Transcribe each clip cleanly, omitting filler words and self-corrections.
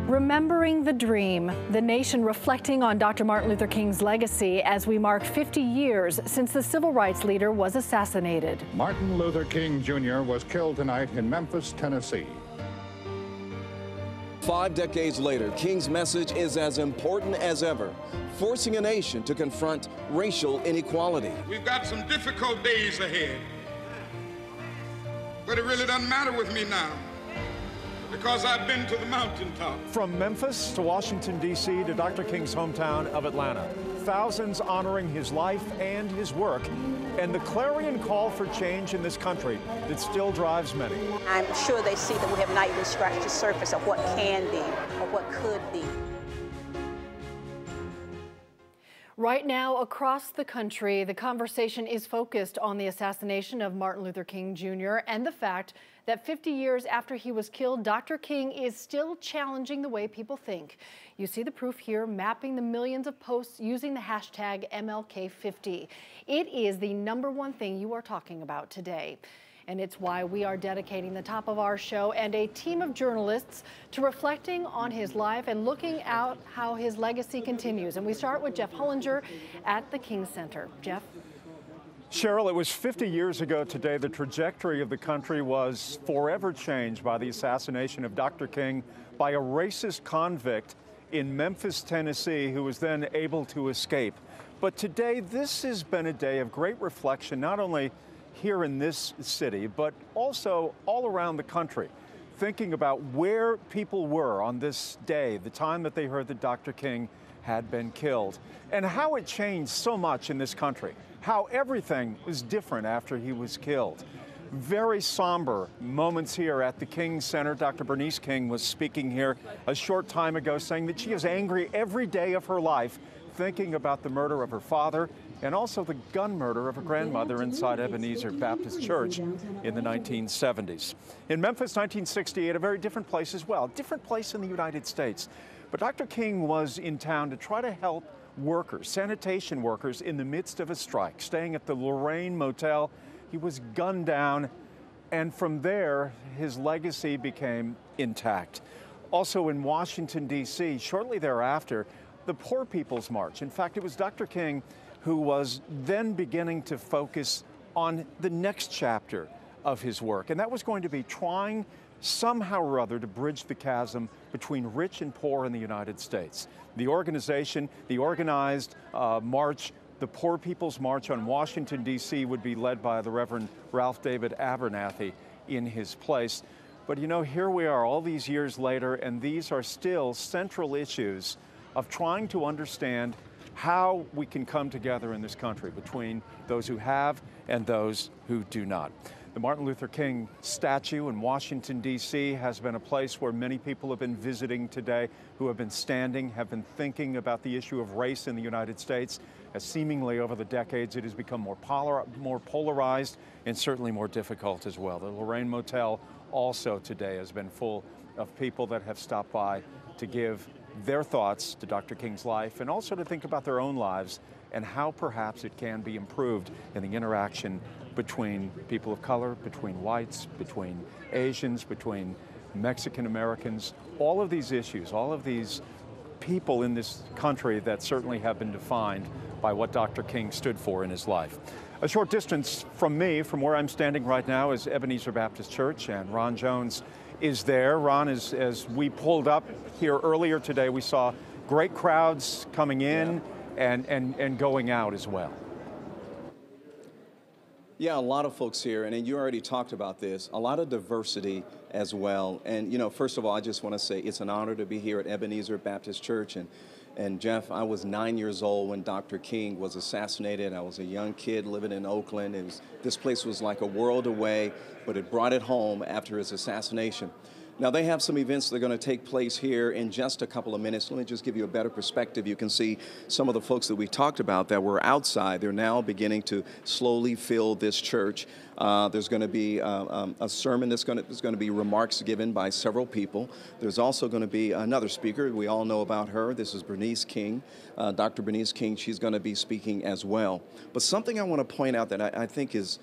Remembering the dream, the nation reflecting on Dr. Martin Luther King's legacy as we mark 50 years since the civil rights leader was assassinated. Martin Luther King Jr. was killed tonight in Memphis, Tennessee. 5 decades later, King's message is as important as ever, forcing a nation to confront racial inequality. We've got some difficult days ahead, but it really doesn't matter with me now, because I've been to the mountaintop. From Memphis to Washington, D.C. to Dr. King's hometown of Atlanta, thousands honoring his life and his work, and the clarion call for change in this country that still drives many. I'm sure they see that we have not even scratched the surface of what can be or what could be. Right now, across the country, the conversation is focused on the assassination of Martin Luther King Jr. and the fact that 50 years after he was killed, Dr. King is still challenging the way people think. You see the proof here, mapping the millions of posts using the hashtag MLK50. It is the #1 thing you are talking about today. And it's why we are dedicating the top of our show and a team of journalists to reflecting on his life and looking out how his legacy continues. And we start with Jeff Hullinger at the King Center. Jeff? Cheryl, it was 50 years ago today the trajectory of the country was forever changed by the assassination of Dr. King by a racist convict in Memphis, Tennessee, who was then able to escape. But today, this has been a day of great reflection, not only here in this city, but also all around the country, thinking about where people were on this day, the time that they heard that Dr. King had been killed, and how it changed so much in this country, how everything was different after he was killed. Very somber moments here at the King Center. Dr. Bernice King was speaking here a short time ago, saying that she is angry every day of her life, thinking about the murder of her father and also the gun murder of her grandmother inside Ebenezer Baptist Church in the 1970s. In Memphis, 1968, a very different place as well, different place in the United States. But Dr. King was in town to try to help workers, sanitation workers, in the midst of a strike, staying at the Lorraine Motel. He was gunned down, and from there, his legacy became intact. Also in Washington, D.C., shortly thereafter, the Poor People's March. In fact, it was Dr. King who was then beginning to focus on the next chapter of his work, and that was going to be trying somehow or other to bridge the chasm between rich and poor in the United States. The organization, the organized march, the Poor People's March on Washington, D.C. would be led by the Reverend Ralph David Abernathy in his place. But you know, here we are all these years later, and these are still central issues of trying to understand how we can come together in this country between those who have and those who do not. The Martin Luther King statue in Washington, D.C. has been a place where many people have been visiting today, who have been standing, have been thinking about the issue of race in the United States, as seemingly over the decades it has become more polarized and certainly more difficult as well. The Lorraine Motel also today has been full of people that have stopped by to give their thoughts to Dr. King's life and also to think about their own lives and how perhaps it can be improved in the interaction between people of color, between whites, between Asians, between Mexican Americans, all of these issues, all of these people in this country that certainly have been defined by what Dr. King stood for in his life. A short distance from me, from where I'm standing right now, is Ebenezer Baptist Church, and Ron Jones is there. Ron, as we pulled up here earlier today, we saw great crowds coming in and going out as well. Yeah, a lot of folks here, and you already talked about this, a lot of diversity as well. And, you know, first of all, I just want to say it's an honor to be here at Ebenezer Baptist Church. And Jeff, I was 9 years old when Dr. King was assassinated. I was a young kid living in Oakland. This place was like a world away, but it brought it home after his assassination. Now, they have some events that are going to take place here in just a couple of minutes. Let me just give you a better perspective. You can see some of the folks that we talked about that were outside. They're now beginning to slowly fill this church. There's going to be a sermon there's going to be remarks given by several people. There's also going to be another speaker. We all know about her. This is Bernice King, Dr. Bernice King. She's going to be speaking as well. But something I want to point out that I think is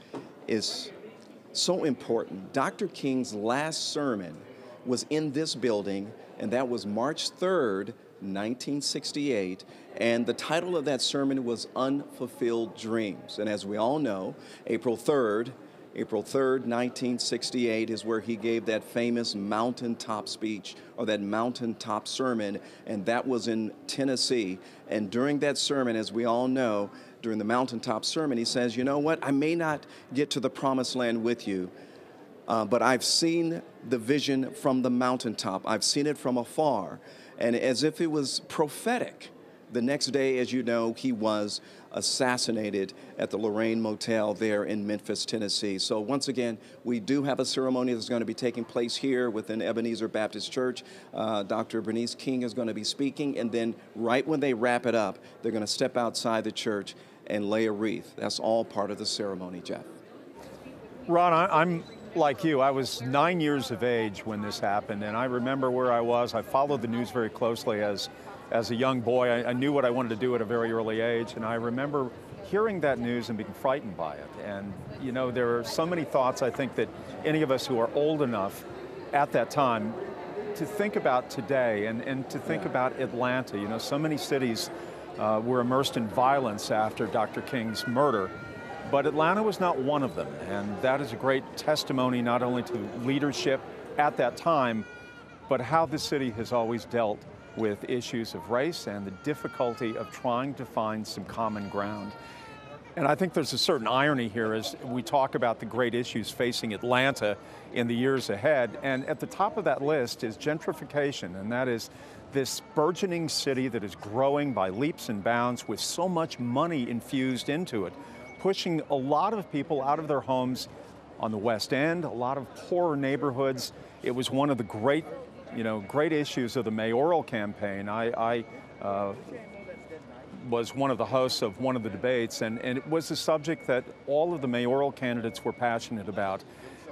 so important. Dr. King's last sermon was in this building, and that was March 3rd, 1968, and the title of that sermon was Unfulfilled Dreams. And as we all know, April 3rd, 1968 is where he gave that famous mountaintop speech, or that mountaintop sermon, and that was in Tennessee. And during that sermon, as we all know, during the mountaintop sermon, he says, you know what, I may not get to the promised land with you, but I've seen the vision from the mountaintop. I've seen it from afar. And as if it was prophetic, the next day, as you know, he was assassinated at the Lorraine Motel there in Memphis, Tennessee. So once again, we do have a ceremony that's going to be taking place here within Ebenezer Baptist Church. Dr. Bernice King is going to be speaking, and then right when they wrap it up, they're going to step outside the church and lay a wreath. That's all part of the ceremony, Jeff. Ron, I'm like you. I was 9 years of age when this happened, and I remember where I was. I followed the news very closely as a young boy. I knew what I wanted to do at a very early age, and I remember hearing that news and being frightened by it. And, you know, there are so many thoughts, I think, that any of us who are old enough at that time to think about today and to think about Atlanta. You know, so many cities were immersed in violence after Dr. King's murder, but Atlanta was not one of them. And that is a great testimony not only to leadership at that time, but how the city has always dealt with issues of race and the difficulty of trying to find some common ground. And I think there's a certain irony here as we talk about the great issues facing Atlanta in the years ahead. And at the top of that list is gentrification, and that is this burgeoning city that is growing by leaps and bounds with so much money infused into it, pushing a lot of people out of their homes on the West End, a lot of poorer neighborhoods. It was one of the great issues of the mayoral campaign. I was one of the hosts of one of the debates, and it was a subject that all of the mayoral candidates were passionate about.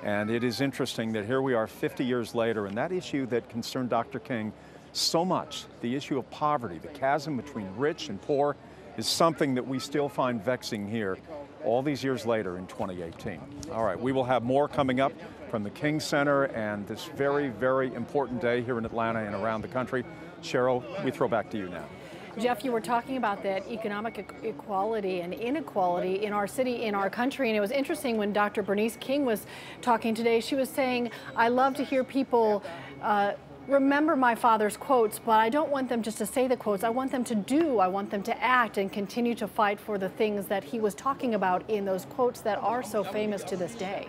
And it is interesting that here we are 50 years later, and that issue that concerned Dr. King so much, the issue of poverty, the chasm between rich and poor, is something that we still find vexing here all these years later in 2018. All right, we will have more coming up from the King Center and this very, very important day here in Atlanta and around the country. Cheryl, we throw back to you now. Jeff, you were talking about that economic equality and inequality in our city, in our country, and it was interesting when Dr. Bernice King was talking today. She was saying, I love to hear people remember my father's quotes, but I don't want them just to say the quotes. I want them to do. I want them to act and continue to fight for the things that he was talking about in those quotes that are so famous to this day.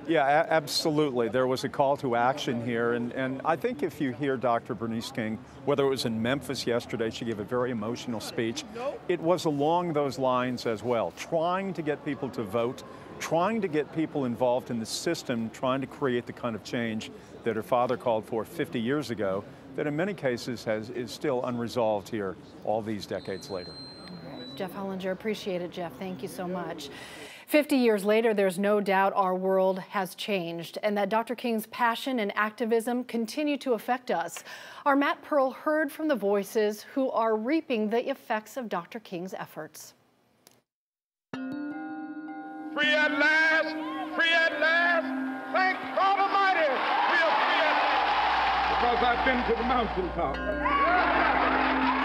Yeah, absolutely. There was a call to action here, and I think if you hear Dr. Bernice King, whether it was in Memphis yesterday, she gave a very emotional speech, it was along those lines as well, trying to get people to vote, trying to get people involved in the system, trying to create the kind of change that her father called for 50 years ago, that in many cases is still unresolved here all these decades later. Jeff Hollinger, appreciate it, Jeff. Thank you so much. 50 years later, there's no doubt our world has changed and that Dr. King's passion and activism continue to affect us. Our Matt Pearl heard from the voices who are reaping the effects of Dr. King's efforts. Free at last, free at last. Thank God Almighty, we are free at last. Because I've been to the mountaintop.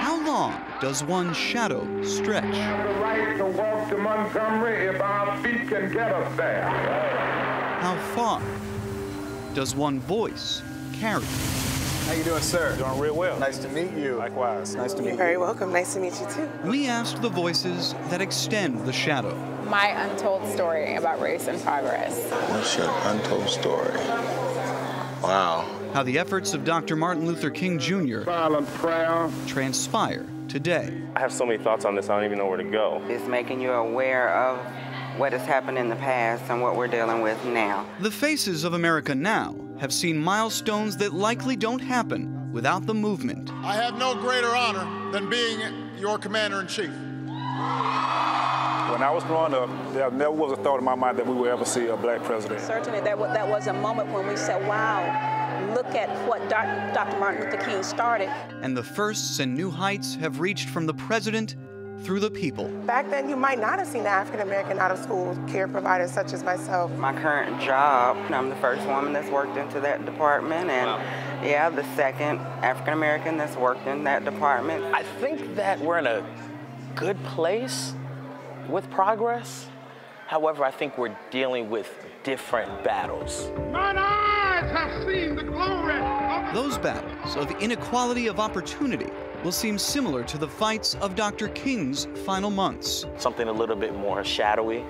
How long does one's shadow stretch? We have the right to walk to Montgomery if our feet can get us there. How far does one voice carry? How you doing, sir? Doing real well. Nice to meet you. Likewise. Nice to meet you. You're very welcome. Nice to meet you, too. We asked the voices that extend the shadow. My untold story about race and progress. What's your untold story? Wow. How the efforts of Dr. Martin Luther King Jr. Silent prayer. transpire today. I have so many thoughts on this, I don't even know where to go. It's making you aware of what has happened in the past and what we're dealing with now. The faces of America now have seen milestones that likely don't happen without the movement. I have no greater honor than being your commander-in-chief. When I was growing up, there never was a thought in my mind that we would ever see a black president. Certainly that was a moment when we said, wow, look at what Dr. Martin Luther King started. And the firsts and new heights have reached from the president through the people. Back then, you might not have seen the African-American out-of-school care providers such as myself. My current job, I'm the first woman that's worked into that department, and yeah, the second African-American that's worked in that department. I think that we're in a good place with progress. However, I think we're dealing with different battles. Mine eyes have seen the glory of Those battles of inequality of opportunity will seem similar to the fights of Dr. King's final months. Something a little bit more shadowy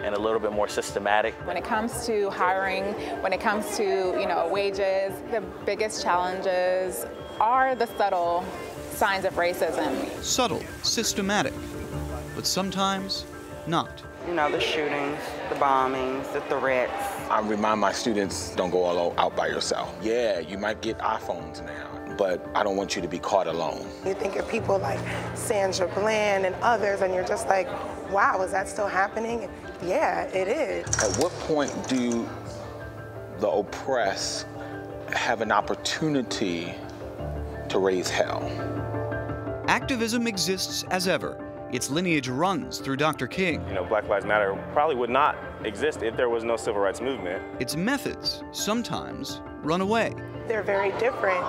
and a little bit more systematic. When it comes to hiring, when it comes to, wages, the biggest challenges are the subtle signs of racism. Subtle, systematic, but sometimes not. The shootings, the bombings, the threats. I remind my students, don't go all out by yourself. Yeah, you might get iPhones now, but I don't want you to be caught alone. You think of people like Sandra Bland and others, and you're just like, wow, is that still happening? Yeah, it is. At what point do the oppressed have an opportunity to raise hell? Activism exists as ever. Its lineage runs through Dr. King. Black Lives Matter probably would not exist if there was no civil rights movement. Its methods sometimes run away. They're very different,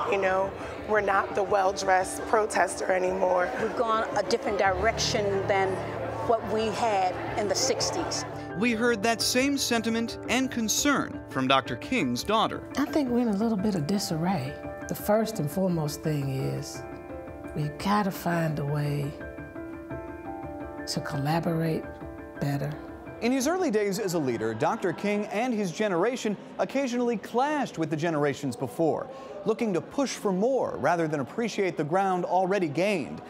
We're not the well-dressed protester anymore. We've gone a different direction than what we had in the 60s. We heard that same sentiment and concern from Dr. King's daughter. I think we're in a little bit of disarray. The first and foremost thing is we've got to find a way to collaborate better. In his early days as a leader, Dr. King and his generation occasionally clashed with the generations before, looking to push for more rather than appreciate the ground already gained.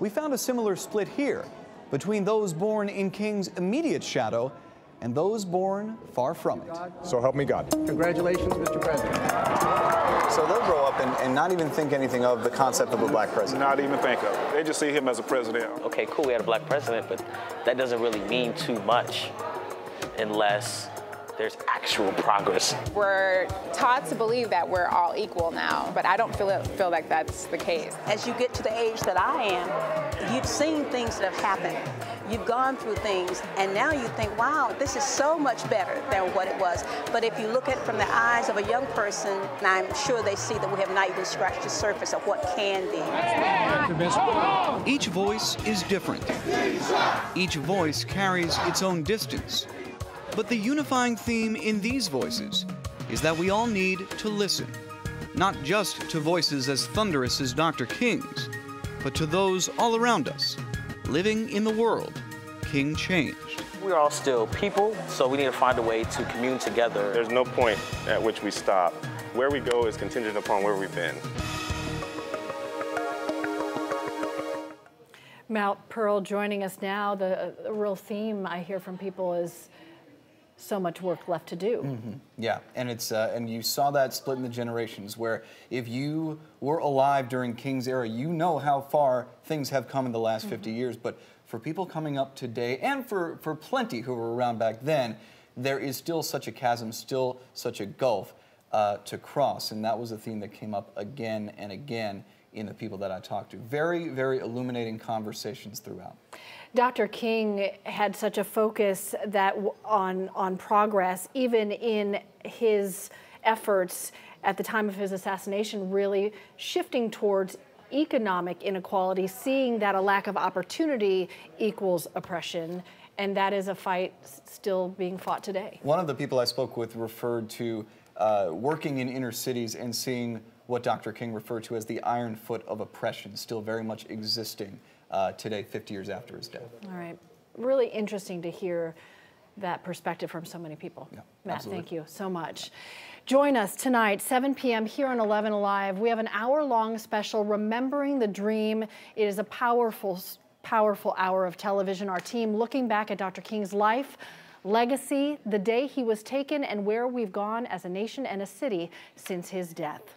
We found a similar split here between those born in King's immediate shadow and those born far from it. So help me God. Congratulations, Mr. President. So they'll grow up and not even think anything of the concept of a black president. Not even think of it. They just see him as a president. Okay, cool, we had a black president, but that doesn't really mean too much unless there's actual progress. We're taught to believe that we're all equal now, but I don't feel like that's the case. As you get to the age that I am, you've seen things that have happened. You've gone through things, and now you think, wow, this is so much better than what it was. But if you look at it from the eyes of a young person, and I'm sure they see that we have not even scratched the surface of what can be. Each voice is different. Each voice carries its own distance. But the unifying theme in these voices is that we all need to listen, not just to voices as thunderous as Dr. King's, but to those all around us, living in the world King changed. We're all still people, so we need to find a way to commune together. There's no point at which we stop. Where we go is contingent upon where we've been. Mount Pearl joining us now. The real theme I hear from people is so much work left to do. Mm-hmm. Yeah, and it's and you saw that split in the generations where if you were alive during King's era, you know how far things have come in the last 50 years. But for people coming up today, and for plenty who were around back then, there is still such a chasm, still such a gulf to cross. And that was a theme that came up again and again in the people that I talked to. Very, very illuminating conversations throughout. Dr. King had such a focus that on progress, even in his efforts at the time of his assassination, really shifting towards economic inequality, seeing that a lack of opportunity equals oppression, and that is a fight still being fought today. One of the people I spoke with referred to working in inner cities and seeing what Dr. King referred to as the iron foot of oppression still very much existing today, 50 years after his death. All right. Really interesting to hear that perspective from so many people. Yeah, Matt, absolutely. thank you so much. Join us tonight, 7 p.m. here on 11 Alive. We have an hour-long special, Remembering the Dream. It is a powerful hour of television. Our team looking back at Dr. King's life, legacy, the day he was taken, and where we've gone as a nation and a city since his death.